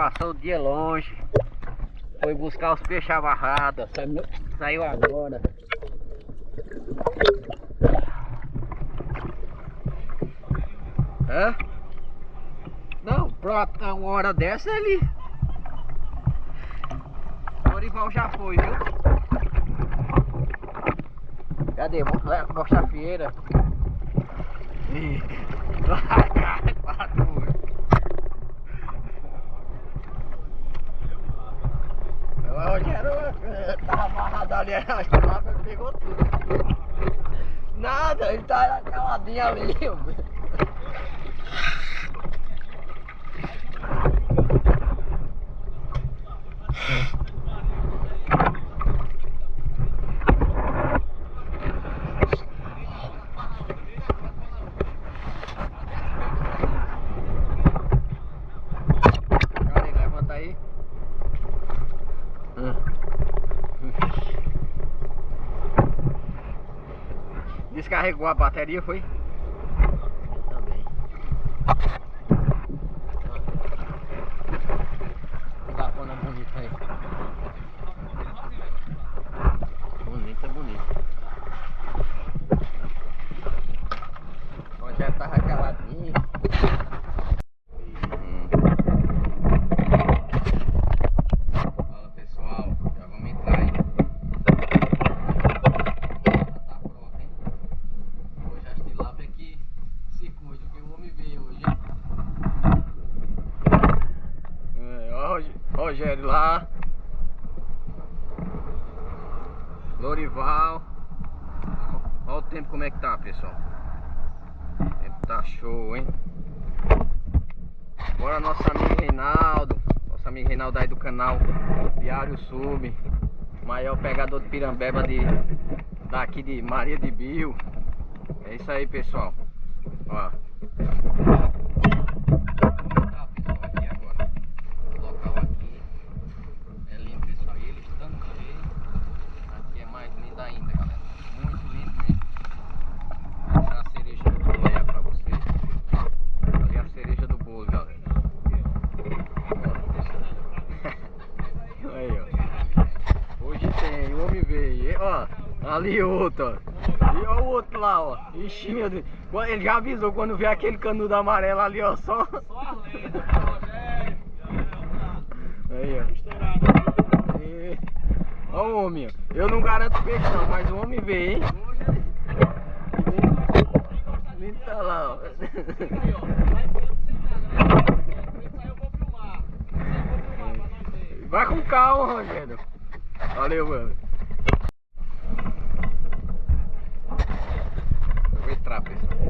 passou o dia longe. Foi buscar os peixes avarrados. Saiu agora. Hã? Não, pra uma hora dessa ele... Lourival já foi, viu? Cadê? Mostra a fieira. O Rogério tava amarrado ali, acho que lá pegou tudo. Nada, ele tá caladinho ali. Cadê? Levanta aí. Descarregou a bateria, foi? Também. Tapona bonita aí. Bonita, bonita. O Rogério tava caladinho. Fala pessoal, já vamos entrar aí. Tá pronto, hein? Hoje as tilápia que se cuide, que o homem veio hoje, hein? Rogério lá. Lourival. Olha o tempo como é que tá, pessoal. O tempo tá show, hein? Agora nosso amigo Reinaldo. Nosso amigo Reinaldo aí do canal Diário Sub. Maior pegador de pirambeba daqui de Maria de BIU. É isso aí, pessoal. Ó. Aqui agora. O local aqui é lindo, pessoal. E ele estando cheio. Aqui é mais lindo ainda, galera. Muito lindo mesmo. Vou deixar a cereja do bolo aí pra vocês. Ali a cereja do bolo, galera. Aí, ó. Hoje tem, o homem veio. Ó, ali outro, ó. E ó o outro lá, ó. Ixi, meu Deus. Ele já avisou quando vê aquele canudo amarelo ali, ó. Só a lenda, Rogério. Aí, ó. E... ó o homem, ó. Eu não garanto peixe não, mas o homem veio, hein? Ele tá lá, ó. Vai com calma, Rogério. Valeu, mano. Eu vou entrar, pessoal.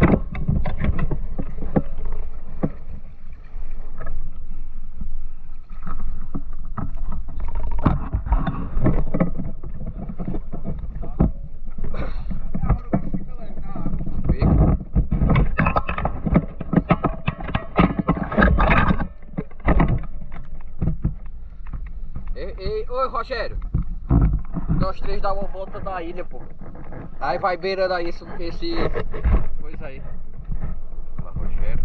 Oi, Rogério. Nós três dá uma volta da ilha, pô. Aí vai beirando aí esse coisa aí. Olha lá, Rogério.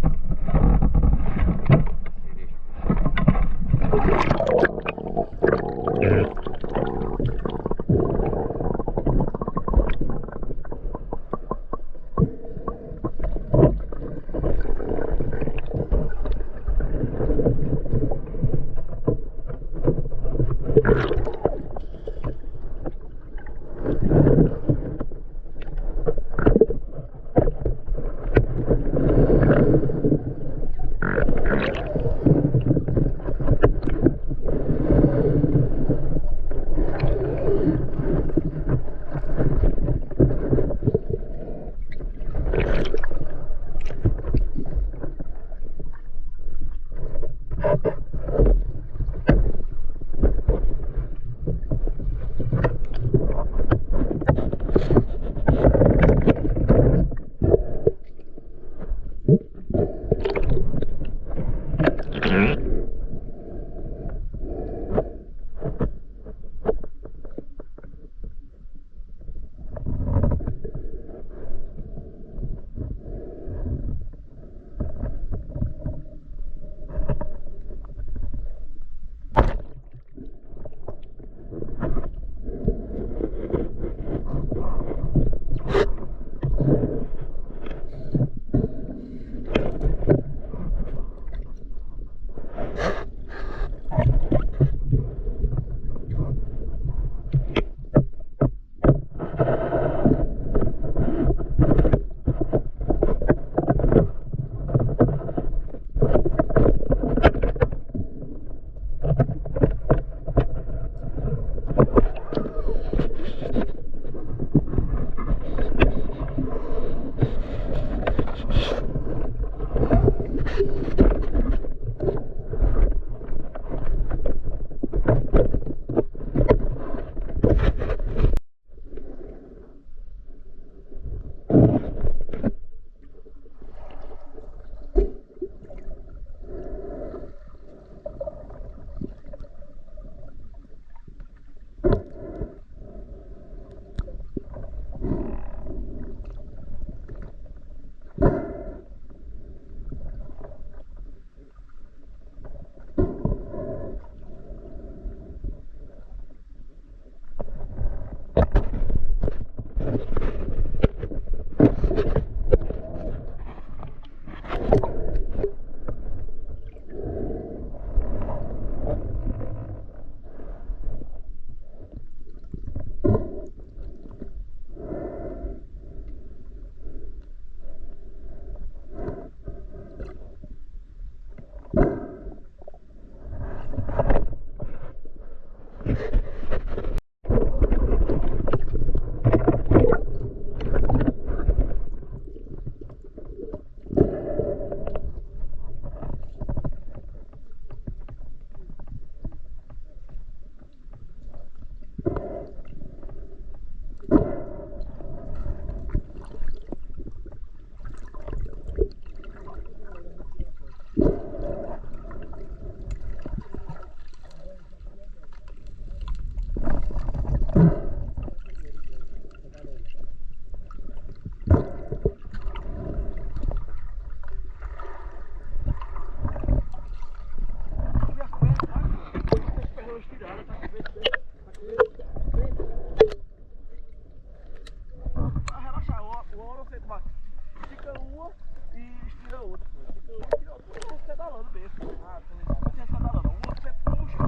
Fica uma e estira outra. Fica uma e estira outra. Pedalando mesmo. Ah, tô ligado. Você pedalando. Uma você puxa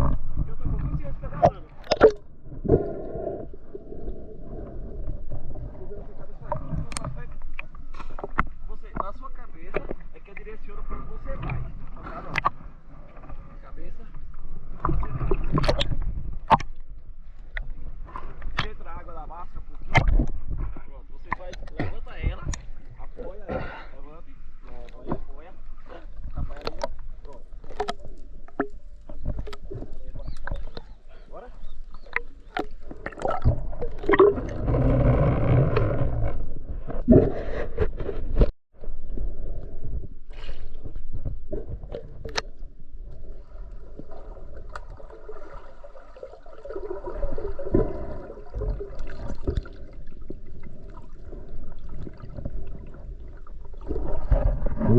e outra coisa você pedalando. Você, na sua cabeça é que direciona para onde você vai. Cabeça. Entra a água da máscara um pouquinho. Pronto, você vai, levanta ela, apoia ela, levante, aí apoia, tapa ela, pronto. Bora?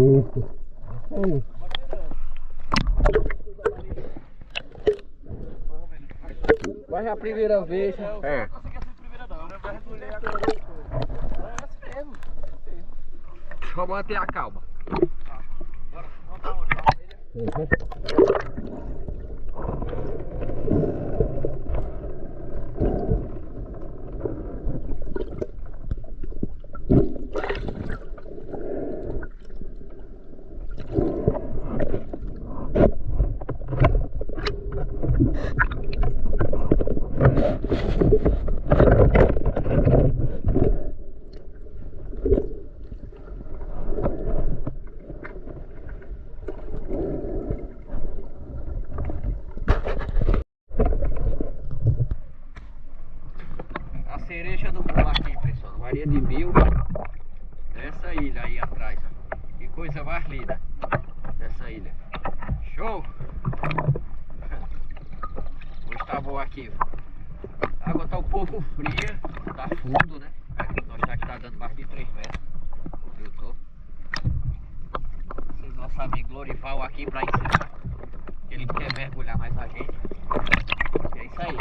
Isso. Aí. Mas é a primeira vez. É. Não consegui essa primeira não, né? Vai resolver agora. É assim mesmo. Só manter a calma. Bora, vamos pra onde? Vamos pra ilha? A cereja do bolo aqui, pessoal. Maria de Mil. Essa ilha aí atrás. Que coisa mais linda. Essa ilha. Show! Hoje tá bom aqui. A água tá um pouco fria. Tá fundo, né? Aqui nós tá dando mais de 3 metros. Eu tô. Esse nosso amigo Lourival aqui pra ensinar. Ele quer mergulhar mais a gente. E é isso aí.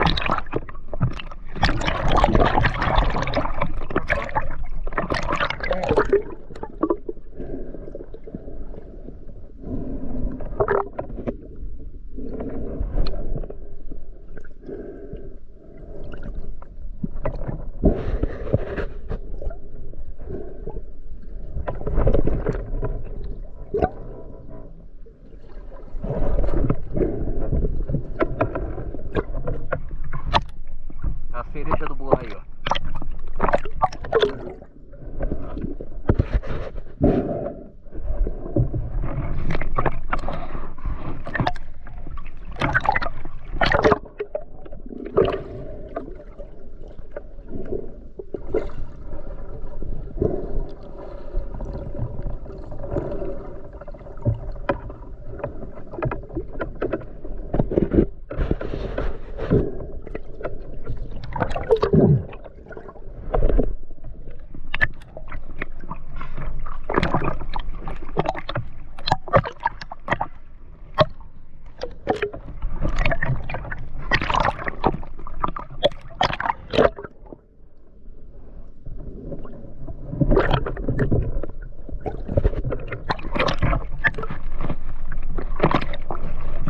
A cereja do bolo aí, ó.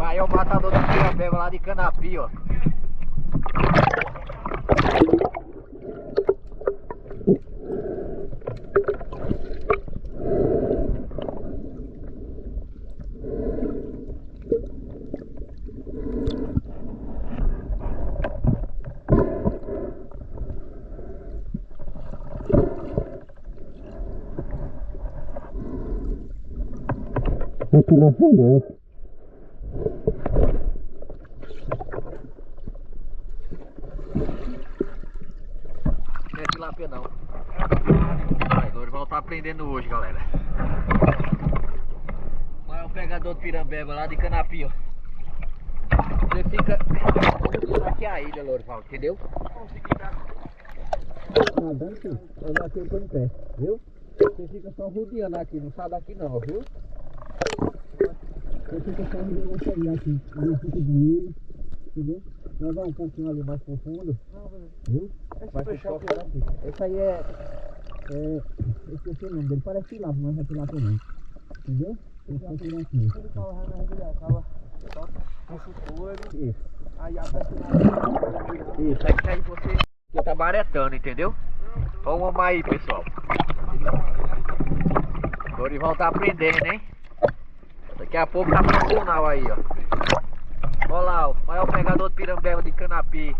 Aí é o matador do pirambeba lá de Canapi, ó. Aqui não foi não. Não é tilápia não. O Lourival tá aprendendo hoje, galera. O maior pegador de pirambeba lá de Canapi, ó. Você fica aqui a ilha, Lourival, entendeu? Nadando sim, eu aqui eu tô em pé, viu? Você fica só rodeando aqui, não sai daqui não, viu? Você fica só rodeando essa ilha aqui, não fica de milho, entendeu? Nós vamos um pouquinho ali mais profundo, viu? Vai fechar aqui. Esse aí é eu esqueci o nome dele, parece tilapia, mas é tilapia não. Entendeu? Eu só tirei aqui. Ele tava na mergulhar, tava só com fôlego. Isso. Aí a pesca na Isso, é que aí você tá baretando, entendeu? Olha o homem aí, pessoal. Lourival tá aprendendo, hein? Daqui a pouco tá profissional aí, ó. Olha lá, ó. Olha o pegador de pirambeba de canapi.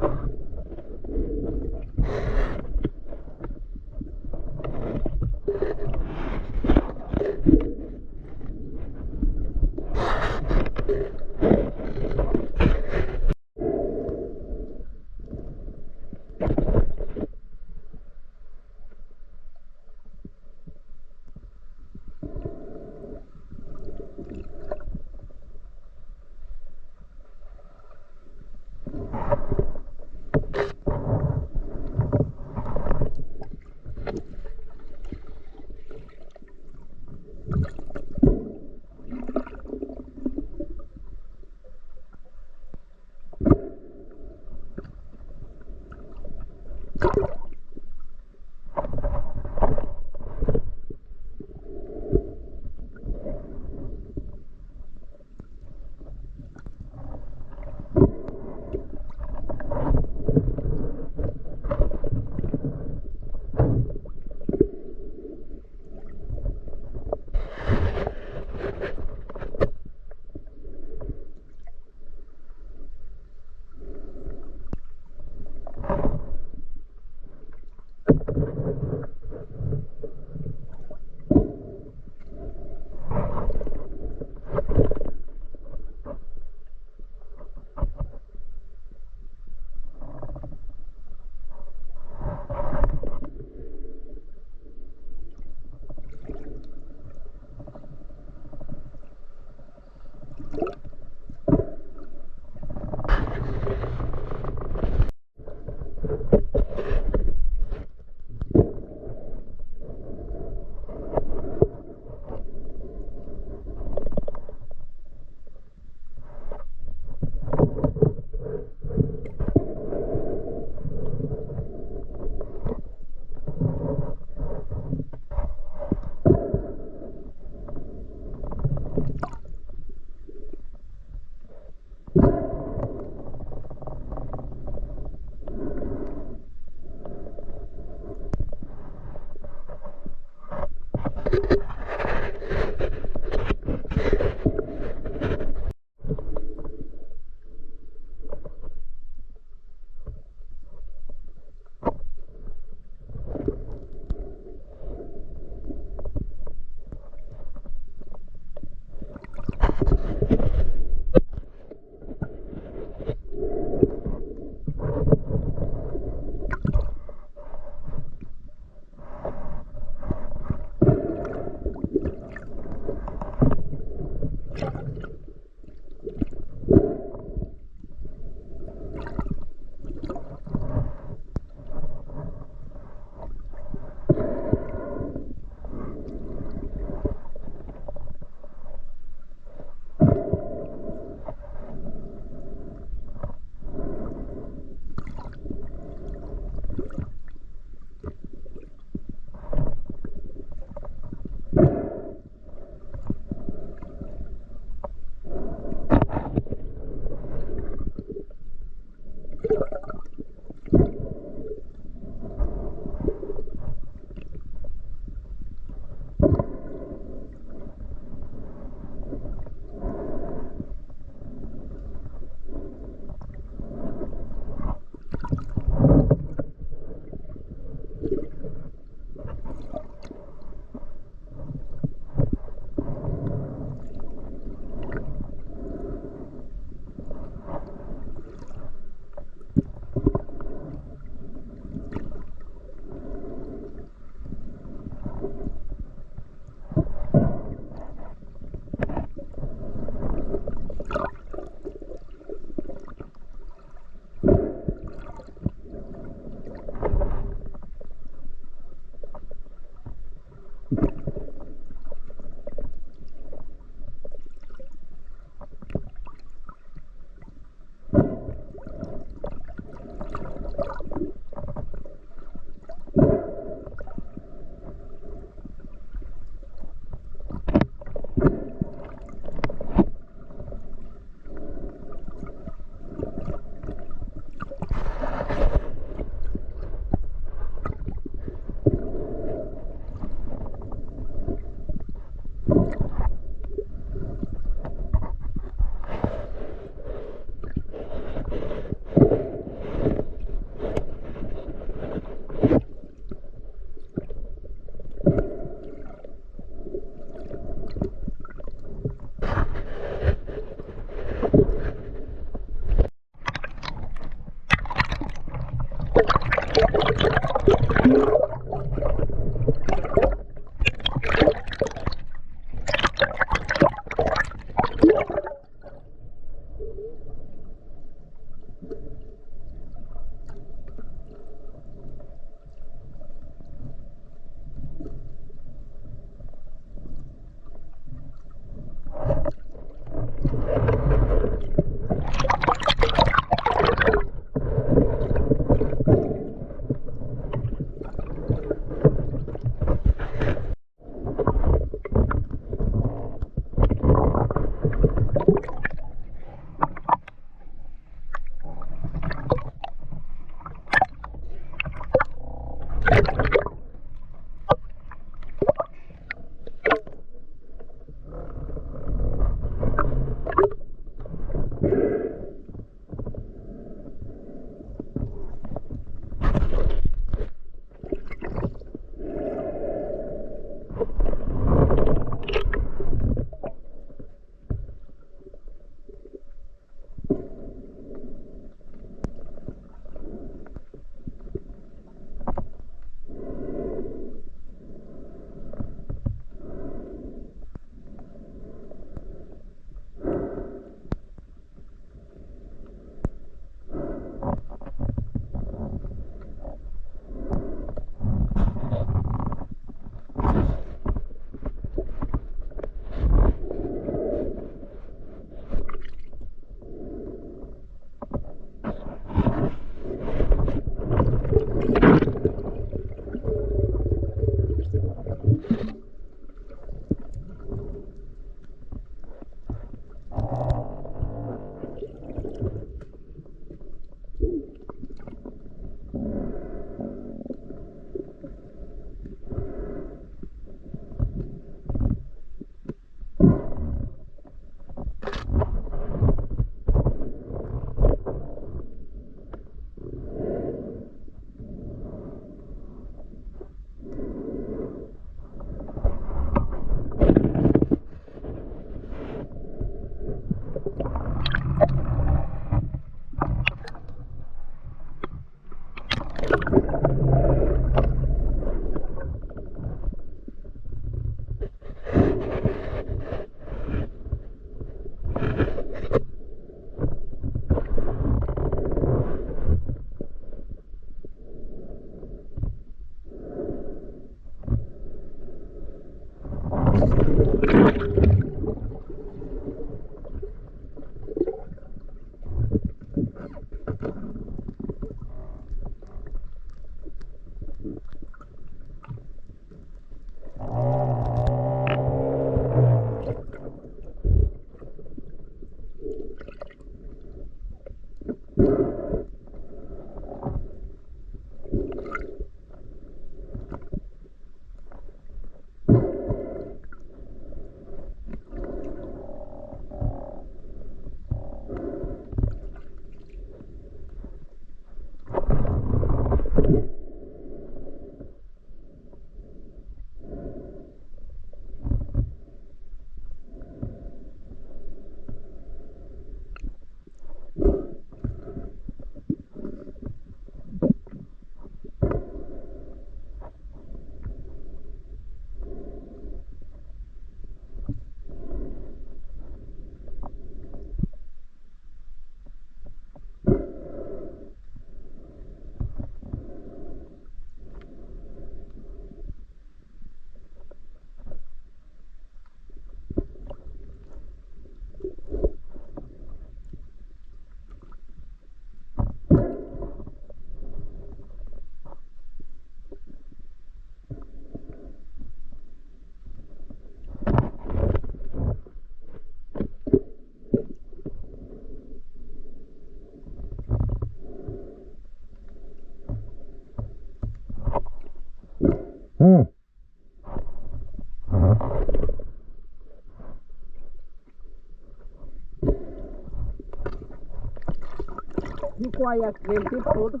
Ficou aí aquele tempo todo.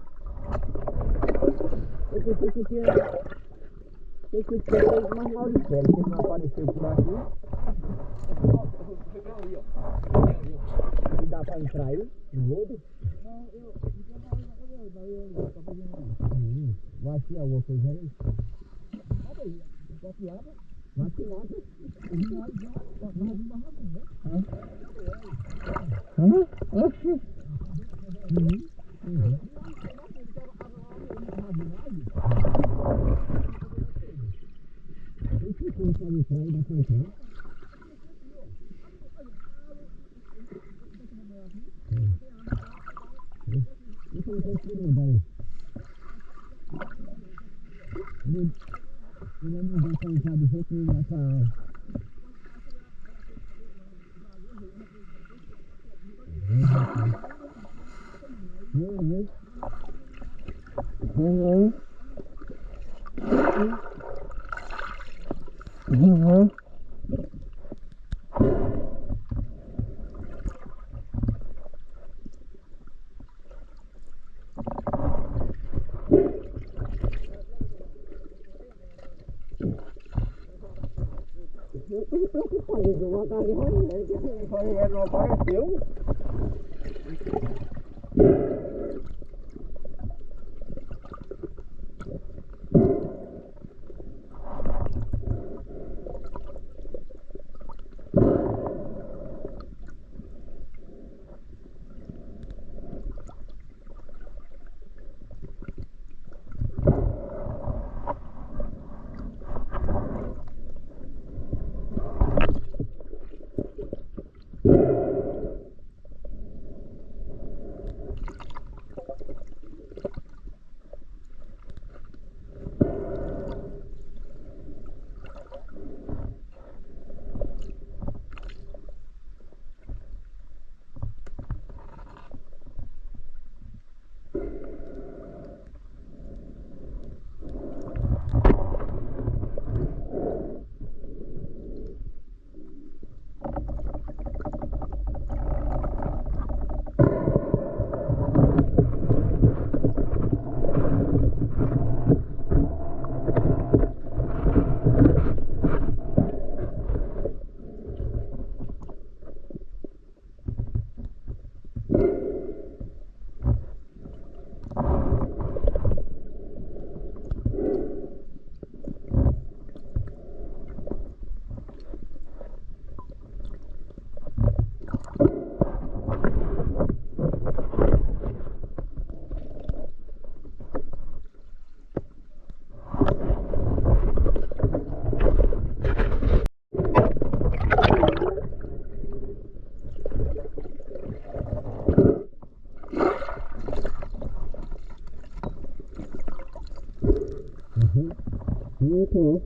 Eu pensei que tinha mais Mauricério, que não apareceu por aqui. E dá dá pra entrar aí? No lodo? Vai ser alguma coisa aí? Vai que nada. Oxi. Esse corpo ali atrás da frente. Isso não tem que mudar. Ele não vai pra entrar do jeito nenhum nessa área. Eu tô preocupado, eu vou atrás de Rogério, que o Rogério não apareceu. Muito.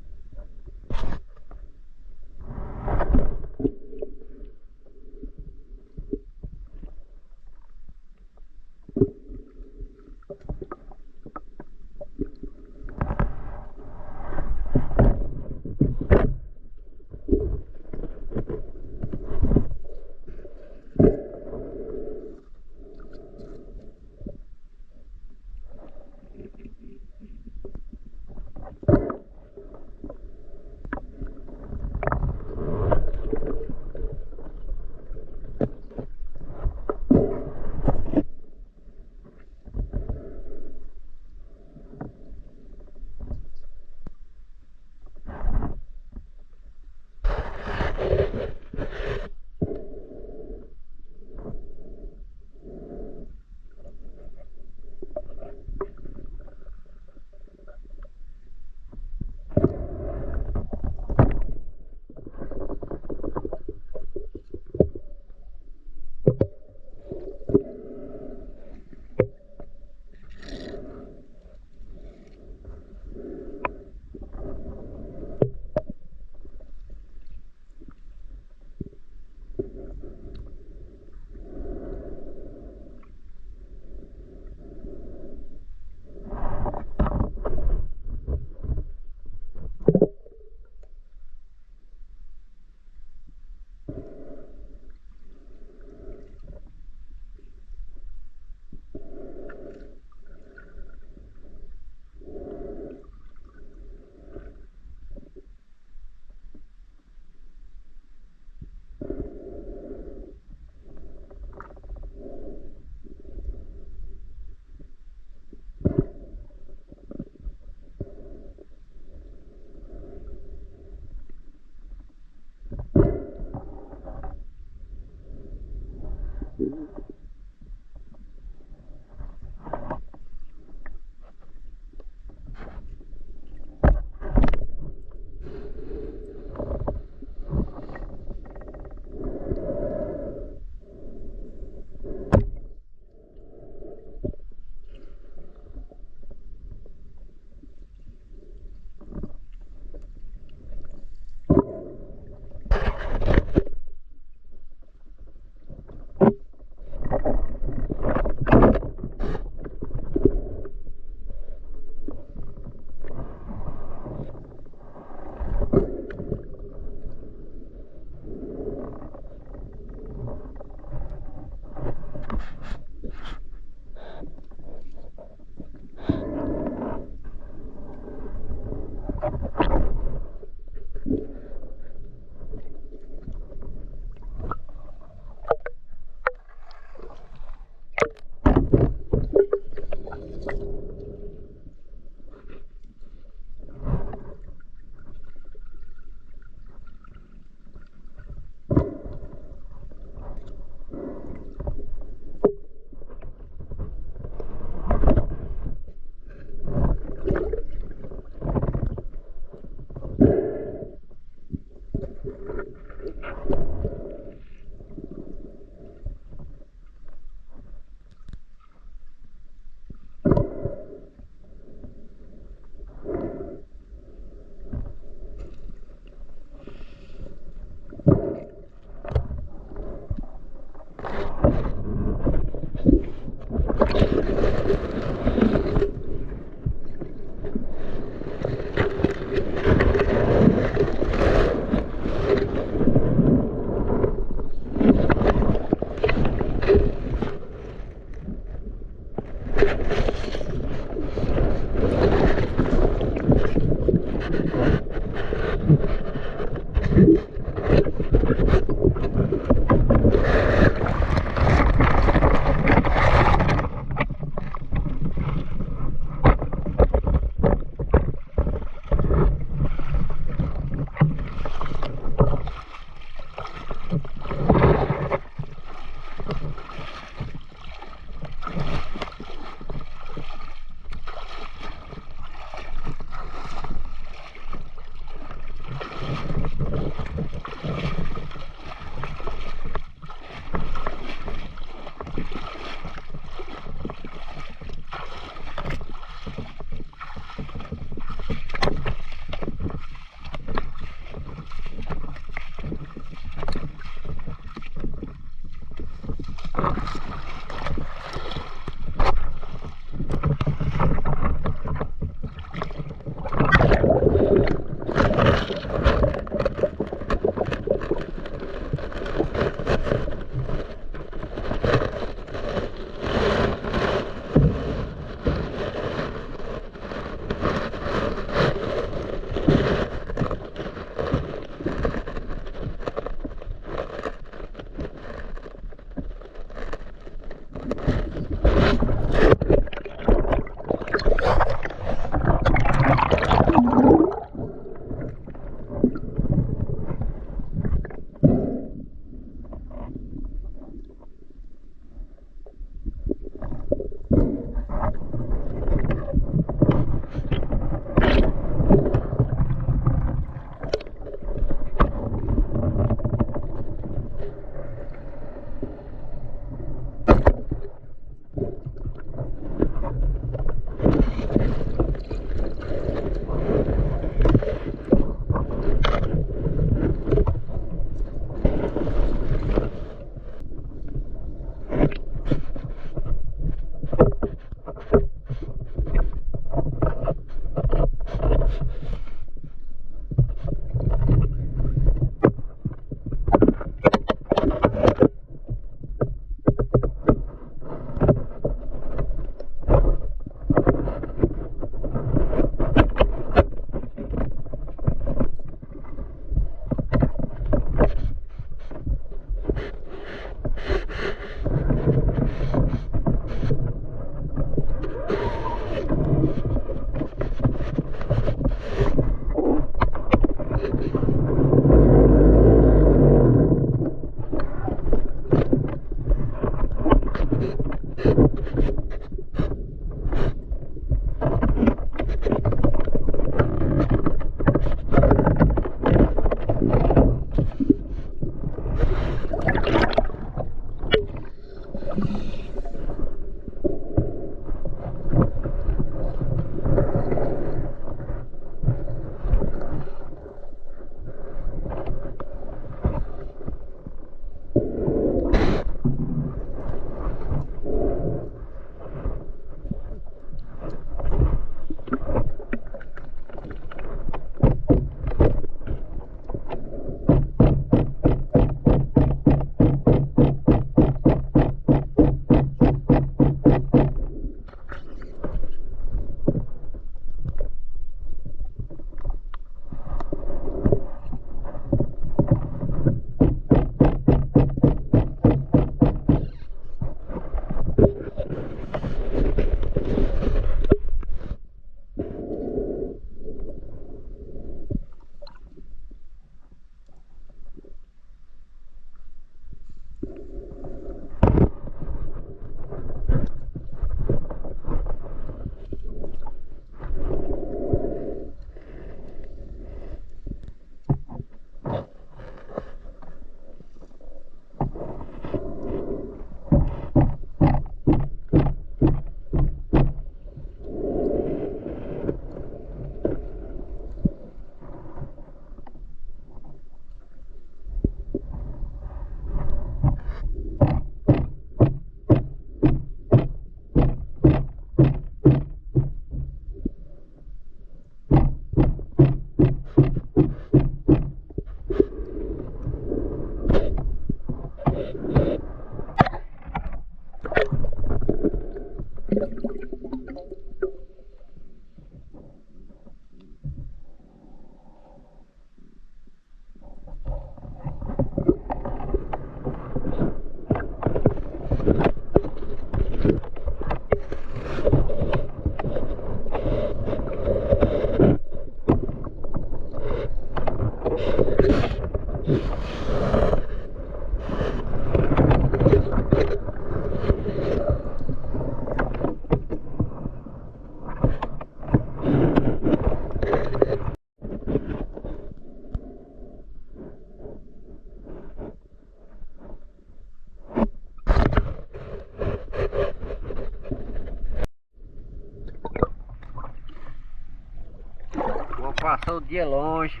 passou o dia longe.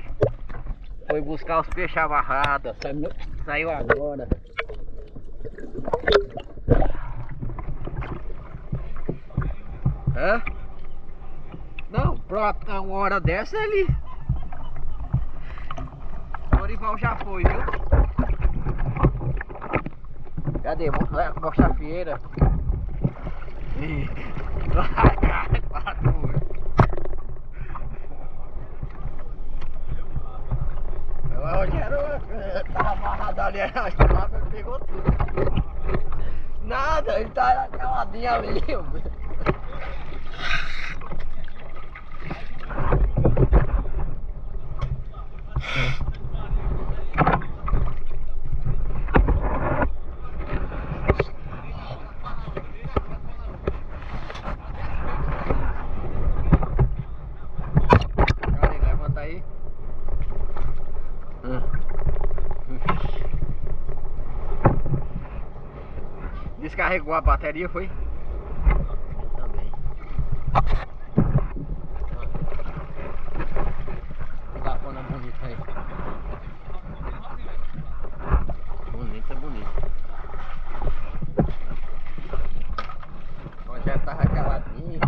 Foi buscar os peixes amarrados. Saiu agora. Hã? Não, pronto, a uma hora dessa ele. Lourival já foi, viu? Cadê? Mostra a fieira. O Rogério tava amarrado ali, ele pegou tudo. Nada, ele tá caladinho ali. Levanta aí. Descarregou a bateria, foi? Eu também. Dá cona bonita aí. Bonita, bonita. O Rogério tava caladinho.